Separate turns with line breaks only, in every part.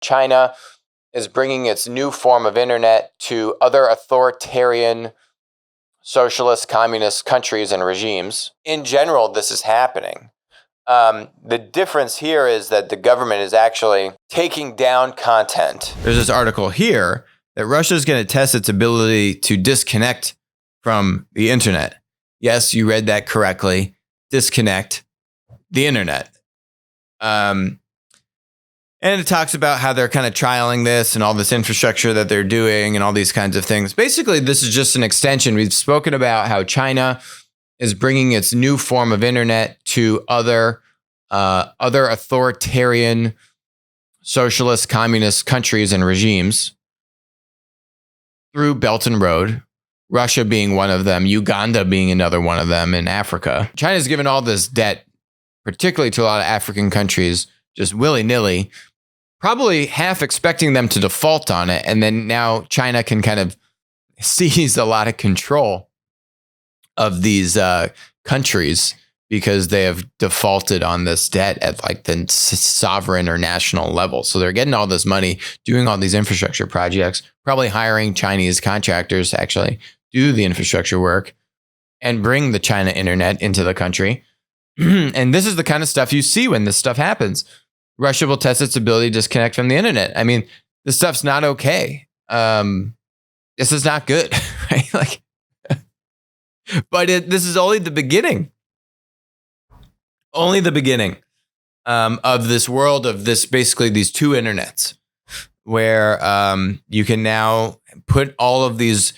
China is bringing its new form of internet to other authoritarian socialist, communist countries and regimes. In general, this is happening. The difference here is that the government is actually taking down content.
There's this article here that Russia is going to test its ability to disconnect from the internet. Yes, you read that correctly. Disconnect the internet. And it talks about how they're kind of trialing this and all this infrastructure that they're doing and all these kinds of things. Basically, this is just an extension. We've spoken about how China is bringing its new form of internet to other authoritarian socialist, communist countries and regimes through Belt and Road, Russia being one of them, Uganda being another one of them in Africa. China's given all this debt, particularly to a lot of African countries, just willy-nilly, probably half expecting them to default on it. And then now China can kind of seize a lot of control of these countries because they have defaulted on this debt at like the sovereign or national level. So they're getting all this money, doing all these infrastructure projects, probably hiring Chinese contractors to actually do the infrastructure work and bring the China internet into the country. And this is the kind of stuff you see when this stuff happens. Russia will test its ability to disconnect from the internet. I mean, this stuff's not okay. This is not good, right? Like, but this is only the beginning. Only the beginning of this world of this, basically these two internets, where you can now put all of these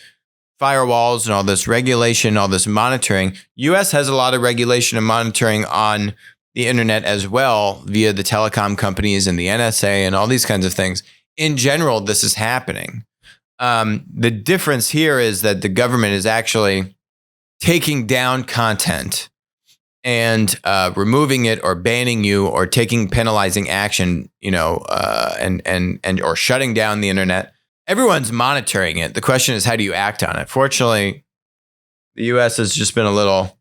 firewalls and all this regulation, all this monitoring. US has a lot of regulation and monitoring on the internet as well via the telecom companies and the NSA and all these kinds of things. In general, this is happening. The difference here is that the government is actually taking down content and removing it or banning you or taking penalizing action, and or shutting down the internet. Everyone's monitoring it. The question is, how do you act on it? Fortunately, the U.S. has just been a little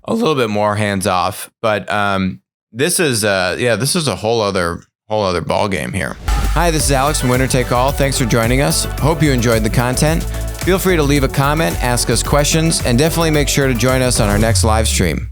bit more hands off. But this is a whole other ball game here. Hi, this is Alex from Winner Take All. Thanks for joining us. Hope you enjoyed the content. Feel free to leave a comment, ask us questions, and definitely make sure to join us on our next live stream.